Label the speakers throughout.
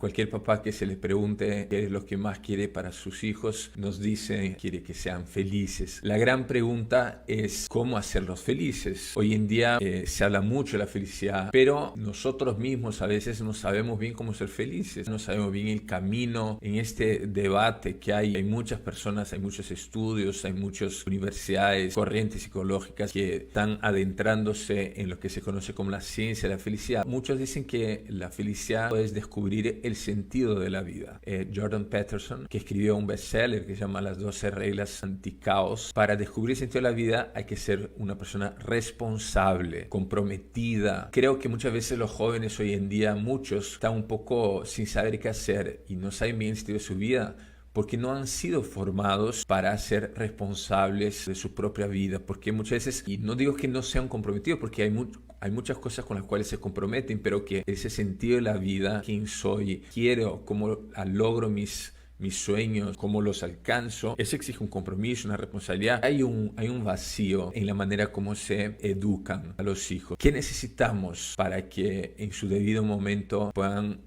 Speaker 1: cualquier papá que se le pregunte qué es lo que más quiere para sus hijos, nos dice quiere que sean felices. La gran pregunta es cómo hacerlos felices. Hoy en día se habla mucho de la felicidad, pero nosotros mismos a veces no sabemos bien cómo ser felices, no sabemos bien el camino. En este debate que hay muchas personas, hay muchos estudios, hay muchas universidades, corrientes psicológicas que están adentrándose en lo que se conoce como la ciencia de la felicidad. Muchos dicen que la felicidad es descubrir el sentido de la vida. Jordan Peterson, que escribió un bestseller que se llama Las 12 reglas anticaos, para descubrir el sentido de la vida hay que ser una persona responsable, comprometida. Creo que muchas veces los jóvenes hoy en día, muchos están un poco sin saber qué hacer y no saben bien el sentido de su vida, porque no han sido formados para ser responsables de su propia vida, porque muchas veces, y no digo que no sean comprometidos, porque hay muchas cosas con las cuales se comprometen, pero que ese sentido de la vida, quién soy, quiero, cómo logro mis sueños, cómo los alcanzo, eso exige un compromiso, una responsabilidad. Hay un vacío en la manera como se educan a los hijos. ¿Qué necesitamos para que en su debido momento puedan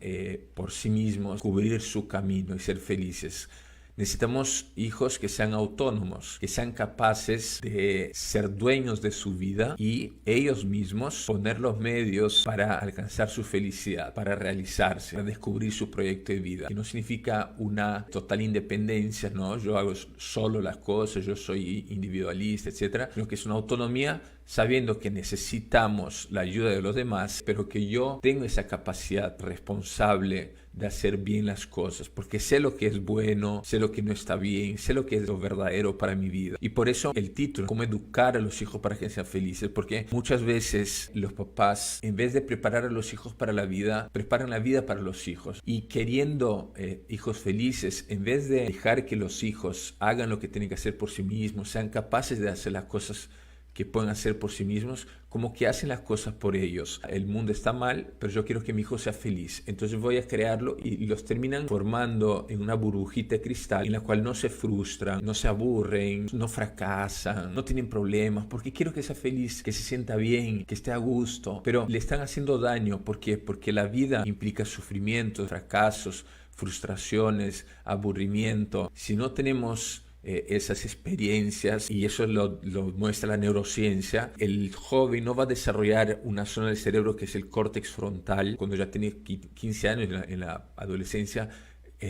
Speaker 1: por sí mismos cubrir su camino y ser felices? Necesitamos hijos que sean autónomos, que sean capaces de ser dueños de su vida y ellos mismos poner los medios para alcanzar su felicidad, para realizarse, para descubrir su proyecto de vida. Que no significa una total independencia, ¿no? Yo hago solo las cosas, yo soy individualista, etcétera, sino que es una autonomía sabiendo que necesitamos la ayuda de los demás, pero que yo tengo esa capacidad responsable de hacer bien las cosas, porque sé lo que es bueno, sé lo que no está bien, sé lo que es lo verdadero para mi vida. Y por eso el título, cómo educar a los hijos para que sean felices, porque muchas veces los papás, en vez de preparar a los hijos para la vida, preparan la vida para los hijos. Y queriendo hijos felices, en vez de dejar que los hijos hagan lo que tienen que hacer por sí mismos, sean capaces de hacer las cosas que pueden hacer por sí mismos, como que hacen las cosas por ellos. El mundo está mal, pero yo quiero que mi hijo sea feliz. Entonces voy a crearlo y los terminan formando en una burbujita de cristal en la cual no se frustran, no se aburren, no fracasan, no tienen problemas, porque quiero que sea feliz, que se sienta bien, que esté a gusto. Pero le están haciendo daño. ¿Por qué? Porque la vida implica sufrimientos, fracasos, frustraciones, aburrimiento. Si no tenemos esas experiencias, y eso lo muestra la neurociencia, el joven no va a desarrollar una zona del cerebro que es el córtex frontal cuando ya tiene 15 años en la adolescencia.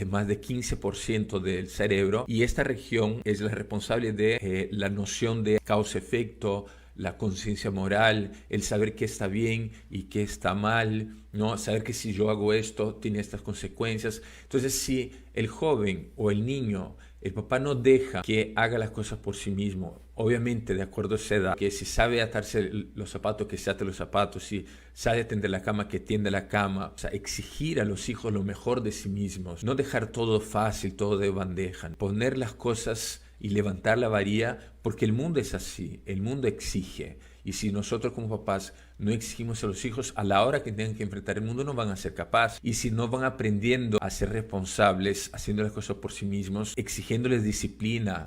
Speaker 1: Más de 15% del cerebro, y esta región es la responsable de la noción de causa-efecto, la conciencia moral, el saber qué está bien y qué está mal, ¿no? Saber que si yo hago esto tiene estas consecuencias. Entonces, si el joven o el niño, el papá no deja que haga las cosas por sí mismo, obviamente de acuerdo a esa edad, que si sabe atarse los zapatos, que se ate los zapatos, si sabe tender la cama, que tiende la cama. O sea, exigir a los hijos lo mejor de sí mismos, no dejar todo fácil, todo de bandeja, poner las cosas y levantar la varilla, porque el mundo es así, el mundo exige. Y si nosotros como papás no exigimos a los hijos, a la hora que tengan que enfrentar el mundo no van a ser capaces. Y si no van aprendiendo a ser responsables, haciendo las cosas por sí mismos, exigiéndoles disciplina,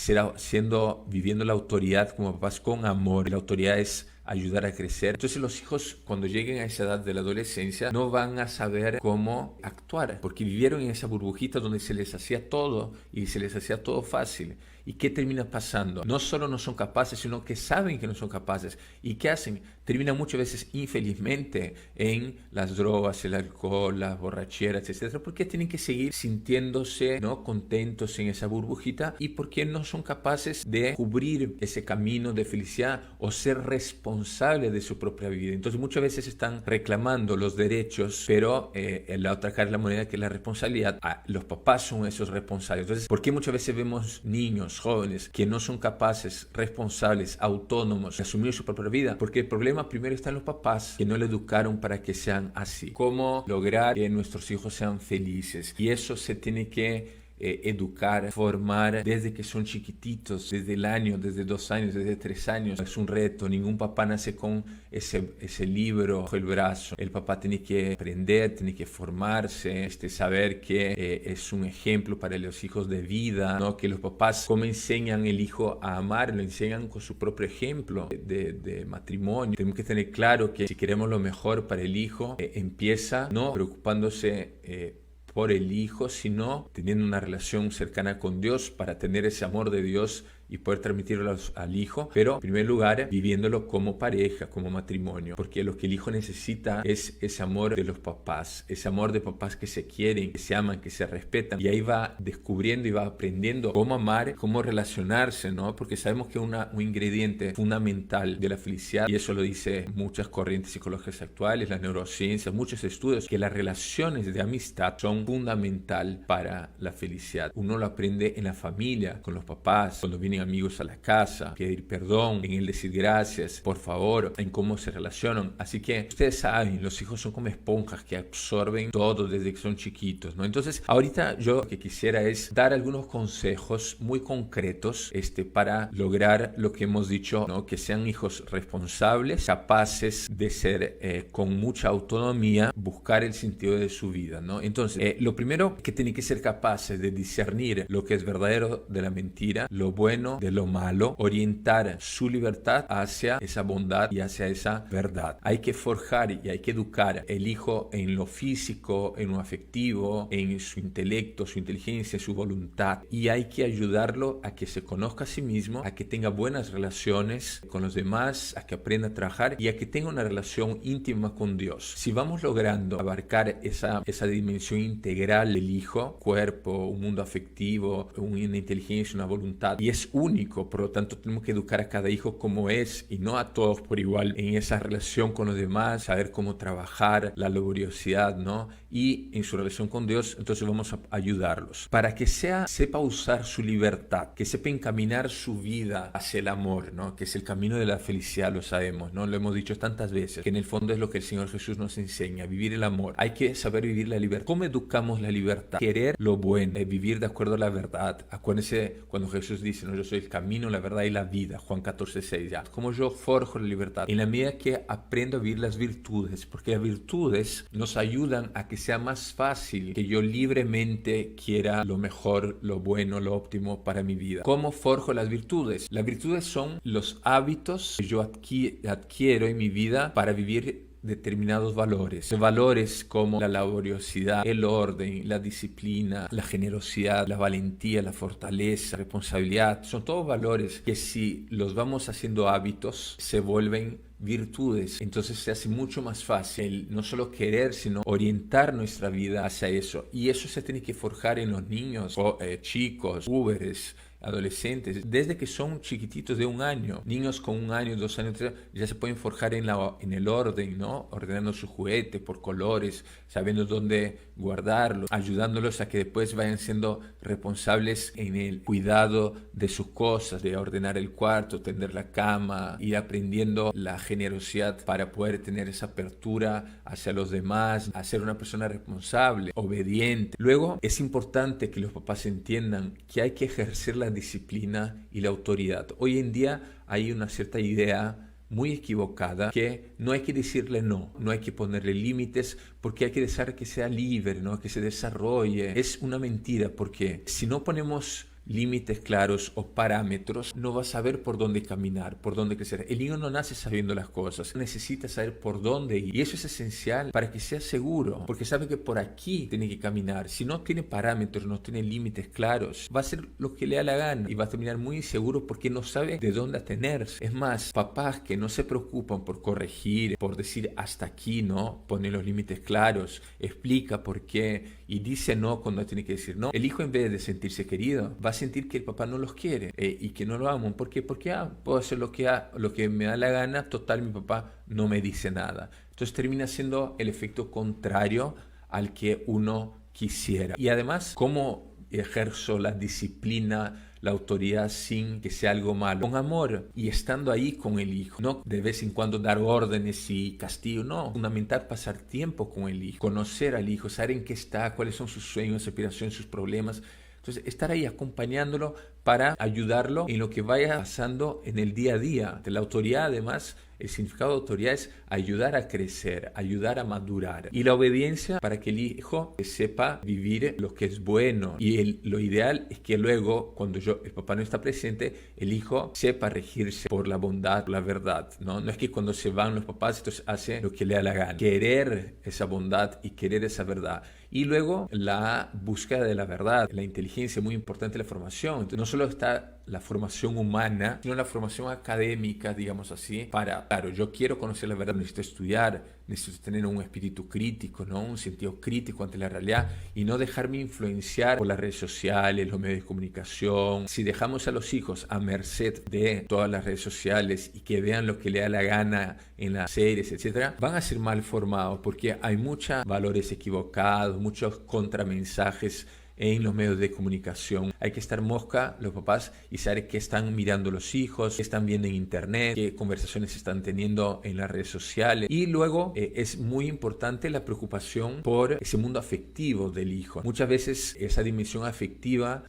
Speaker 1: viviendo la autoridad como papás con amor. La autoridad es ayudar a crecer. Entonces los hijos, cuando lleguen a esa edad de la adolescencia, no van a saber cómo actuar, porque vivieron en esa burbujita donde se les hacía todo y se les hacía todo fácil. ¿Y qué termina pasando? No solo no son capaces, sino que saben que no son capaces. ¿Y qué hacen? Terminan muchas veces infelizmente en las drogas, el alcohol, las borracheras, etcétera, porque tienen que seguir sintiéndose, ¿no?, contentos en esa burbujita, y porque no son capaces de cubrir ese camino de felicidad o ser responsables de su propia vida. Entonces muchas veces están reclamando los derechos, pero en la otra cara de la moneda, que es la responsabilidad, los papás son esos responsables. Entonces, ¿por qué muchas veces vemos niños, jóvenes, que no son capaces, responsables, autónomos, de asumir su propia vida? Porque el problema primero está en los papás, que no le educaron para que sean así. ¿Cómo lograr que nuestros hijos sean felices? Y eso se tiene que educar, formar desde que son chiquititos, desde el año, desde 2 años, desde 3 años. Es un reto. Ningún papá nace con ese libro bajo el brazo. El papá tiene que aprender, tiene que formarse, saber que es un ejemplo para los hijos de vida, ¿no? Que los papás, ¿cómo enseñan el hijo a amar? Lo enseñan con su propio ejemplo de matrimonio. Tenemos que tener claro que si queremos lo mejor para el hijo, empieza no preocupándose por el hijo, sino teniendo una relación cercana con Dios para tener ese amor de Dios y poder transmitirlo al hijo, pero en primer lugar viviéndolo como pareja, como matrimonio, porque lo que el hijo necesita es ese amor de los papás, ese amor de papás que se quieren, que se aman, que se respetan, y ahí va descubriendo y va aprendiendo cómo amar, cómo relacionarse, ¿no? Porque sabemos que un ingrediente fundamental de la felicidad, y eso lo dice muchas corrientes psicológicas actuales, las neurociencias, muchos estudios, que las relaciones de amistad son fundamental para la felicidad. Uno lo aprende en la familia, con los papás, cuando vienen amigos a la casa, pedir perdón, en el decir gracias, por favor, en cómo se relacionan. Así que ustedes saben, los hijos son como esponjas que absorben todo desde que son chiquitos, ¿no? Entonces, ahorita yo lo que quisiera es dar algunos consejos muy concretos para lograr lo que hemos dicho, ¿no? Que sean hijos responsables, capaces de ser con mucha autonomía, buscar el sentido de su vida, ¿no? Entonces, lo primero que tienen que ser capaces de discernir lo que es verdadero de la mentira, lo bueno de lo malo, orientar su libertad hacia esa bondad y hacia esa verdad. Hay que forjar y hay que educar el hijo en lo físico, en lo afectivo, en su intelecto, su inteligencia, su voluntad, y hay que ayudarlo a que se conozca a sí mismo, a que tenga buenas relaciones con los demás, a que aprenda a trabajar y a que tenga una relación íntima con Dios. Si vamos logrando abarcar esa dimensión integral del hijo, cuerpo, un mundo afectivo, una inteligencia, una voluntad, y es único, por lo tanto tenemos que educar a cada hijo como es y no a todos por igual en esa relación con los demás, saber cómo trabajar, la laboriosidad, ¿no? Y en su relación con Dios, entonces vamos a ayudarlos para que sepa usar su libertad, que sepa encaminar su vida hacia el amor, ¿no? Que es el camino de la felicidad, lo sabemos, ¿no? Lo hemos dicho tantas veces, que en el fondo es lo que el Señor Jesús nos enseña, vivir el amor. Hay que saber vivir la libertad. ¿Cómo educamos la libertad? Querer lo bueno, vivir de acuerdo a la verdad. Acuérdense cuando Jesús dice, ¿no? Yo soy el camino, la verdad y la vida, Juan 14:6 ya. Como yo forjo la libertad en la medida que aprendo a vivir las virtudes, porque las virtudes nos ayudan a que sea más fácil que yo libremente quiera lo mejor, lo bueno, lo óptimo para mi vida. ¿Cómo forjo las virtudes? Las virtudes son los hábitos que yo adquiero en mi vida para vivir determinados valores. Valores como la laboriosidad, el orden, la disciplina, la generosidad, la valentía, la fortaleza, la responsabilidad. Son todos valores que si los vamos haciendo hábitos, se vuelven virtudes. Entonces se hace mucho más fácil no solo querer, sino orientar nuestra vida hacia eso. Y eso se tiene que forjar en los niños, chicos, jóvenes, adolescentes, desde que son chiquititos de 1 año. Niños con 1 año, 2 años, 3 años, ya se pueden forjar en el orden, ¿no? Ordenando su juguete por colores, sabiendo dónde guardarlo, ayudándolos a que después vayan siendo responsables en el cuidado de sus cosas, de ordenar el cuarto, tender la cama, ir aprendiendo la generosidad para poder tener esa apertura hacia los demás, a ser una persona responsable, obediente. Luego, es importante que los papás entiendan que hay que ejercer la disciplina y la autoridad. Hoy en día hay una cierta idea muy equivocada que no hay que decirle no hay que ponerle límites porque hay que dejar que sea libre, ¿no? Que se desarrolle. Es una mentira porque si no ponemos límites claros o parámetros, no va a saber por dónde caminar, por dónde crecer. El niño no nace sabiendo las cosas, necesita saber por dónde ir. Y eso es esencial para que sea seguro, porque sabe que por aquí tiene que caminar. Si no tiene parámetros, no tiene límites claros, va a hacer lo que le da la gana y va a terminar muy inseguro porque no sabe de dónde atenerse. Es más, papás que no se preocupan por corregir, por decir hasta aquí, ¿no? Ponen los límites claros, explica por qué y dice no cuando tiene que decir no. El hijo, en vez de sentirse querido, va a sentir que el papá no los quiere y que no lo aman. ¿Por qué? Porque puedo hacer lo que me da la gana, total mi papá no me dice nada. Entonces termina siendo el efecto contrario al que uno quisiera. Y además, ¿cómo ejerzo la disciplina, la autoridad sin que sea algo malo? Con amor y estando ahí con el hijo. No de vez en cuando dar órdenes y castigo, no. Fundamental pasar tiempo con el hijo, conocer al hijo, saber en qué está, cuáles son sus sueños, aspiraciones, sus problemas. Entonces, estar ahí acompañándolo para ayudarlo en lo que vaya pasando en el día a día. La autoridad, además, El significado de autoridad es ayudar a crecer, ayudar a madurar. Y la obediencia para que el hijo sepa vivir lo que es bueno. Y lo ideal es que luego, cuando el papá no está presente, el hijo sepa regirse por la bondad, por la verdad, ¿no? No es que cuando se van los papás, entonces hace lo que le da la gana. Querer esa bondad y querer esa verdad. Y luego la búsqueda de la verdad, la inteligencia, muy importante la formación. Entonces, no solo está la formación humana, sino la formación académica, digamos así, claro, yo quiero conocer la verdad, necesito estudiar, necesito tener un espíritu crítico, ¿no? Un sentido crítico ante la realidad y no dejarme influenciar por las redes sociales, los medios de comunicación. Si dejamos a los hijos a merced de todas las redes sociales y que vean lo que le da la gana en las series, etcétera, van a ser mal formados porque hay muchos valores equivocados, muchos contramensajes en los medios de comunicación. Hay que estar mosca los papás y saber qué están mirando los hijos, qué están viendo en internet, qué conversaciones están teniendo en las redes sociales. Y luego es muy importante la preocupación por ese mundo afectivo del hijo. Muchas veces esa dimensión afectiva,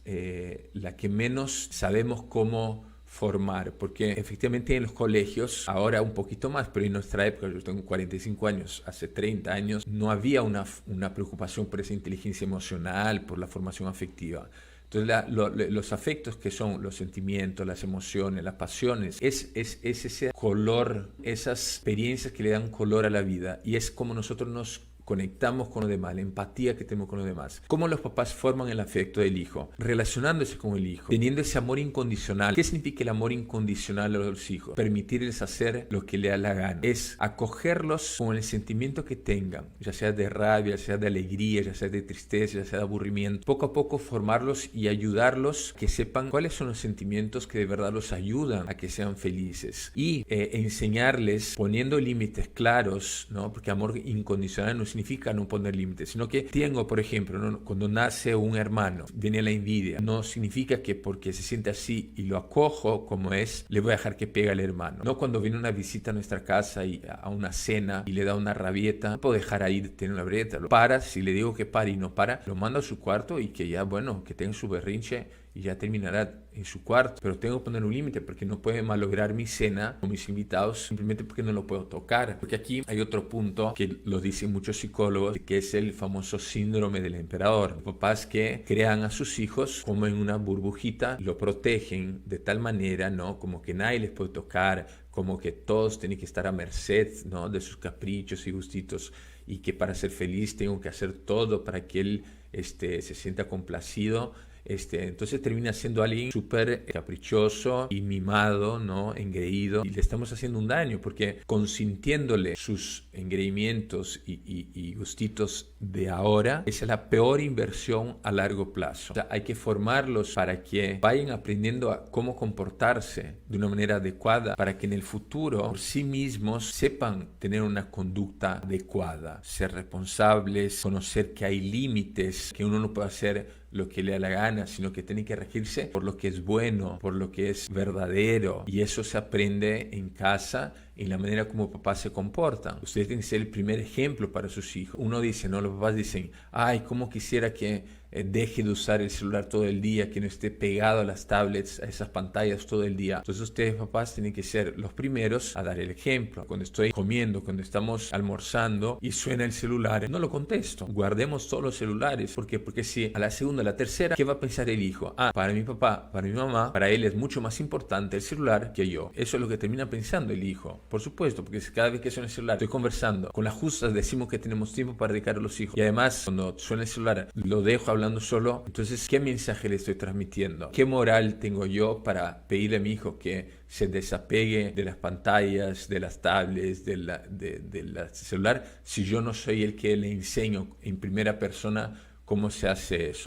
Speaker 1: la que menos sabemos cómo formar, porque efectivamente en los colegios, ahora un poquito más, pero en nuestra época, yo tengo 45 años, hace 30 años, no había una preocupación por esa inteligencia emocional, por la formación afectiva. Entonces los afectos, que son los sentimientos, las emociones, las pasiones, es ese color, esas experiencias que le dan color a la vida, y es como nosotros nos conectamos con los demás, la empatía que tenemos con los demás. ¿Cómo los papás forman el afecto del hijo? Relacionándose con el hijo, teniendo ese amor incondicional. ¿Qué significa el amor incondicional a los hijos? Permitirles hacer lo que le da la gana. Es acogerlos con el sentimiento que tengan, ya sea de rabia, ya sea de alegría, ya sea de tristeza, ya sea de aburrimiento. Poco a poco formarlos y ayudarlos que sepan cuáles son los sentimientos que de verdad los ayudan a que sean felices. Y enseñarles poniendo límites claros, ¿no? Porque amor incondicional no significa no poner límites, sino que tengo, por ejemplo, ¿no? Cuando nace un hermano, viene la envidia. No significa que porque se siente así y lo acojo como es, le voy a dejar que pegue al hermano. No cuando viene una visita a nuestra casa y a una cena y le da una rabieta, no puedo dejar ahí tener una rabieta. Lo para, si le digo que pare y no para, lo mando a su cuarto y que ya, bueno, que tenga su berrinche y ya terminará en su cuarto. Pero tengo que poner un límite porque no puede malograr mi cena con mis invitados simplemente porque no lo puedo tocar. Porque aquí hay otro punto que lo dicen muchos psicólogos, que es el famoso síndrome del emperador. Los papás que crean a sus hijos como en una burbujita, lo protegen de tal manera, ¿no? Como que nadie les puede tocar, como que todos tienen que estar a merced, ¿no? De sus caprichos y gustitos, y que para ser feliz tengo que hacer todo para que él se sienta complacido. Entonces termina siendo alguien súper caprichoso y mimado, ¿no? Engreído, y le estamos haciendo un daño porque consintiéndole sus engreimientos y gustitos de ahora, esa es la peor inversión a largo plazo. O sea, hay que formarlos para que vayan aprendiendo a cómo comportarse de una manera adecuada, para que en el futuro por sí mismos sepan tener una conducta adecuada, ser responsables, conocer que hay límites, que uno no puede hacer lo que le da la gana, sino que tiene que regirse por lo que es bueno, por lo que es verdadero. Y eso se aprende en casa, en la manera como papás se comportan. Ustedes tienen que ser el primer ejemplo para sus hijos. Uno dice, ¿no? Los papás dicen, ay, cómo quisiera que deje de usar el celular todo el día, que no esté pegado a las tablets, a esas pantallas todo el día. Entonces ustedes, papás, tienen que ser los primeros a dar el ejemplo. Cuando estoy comiendo, cuando estamos almorzando y suena el celular, no lo contesto. Guardemos todos los celulares. ¿Por qué? Porque si a la segunda, a la tercera, ¿qué va a pensar el hijo? Ah, para mi papá, para mi mamá, para él es mucho más importante el celular que yo. Eso es lo que termina pensando el hijo. Por supuesto, porque cada vez que suena el celular, estoy conversando. Con las justas decimos que tenemos tiempo para dedicar a los hijos. Y además, cuando suena el celular, lo dejo hablando solo. Entonces, ¿qué mensaje le estoy transmitiendo? ¿Qué moral tengo yo para pedirle a mi hijo que se desapegue de las pantallas, de las tablets, del celular, si yo no soy el que le enseño en primera persona cómo se hace eso?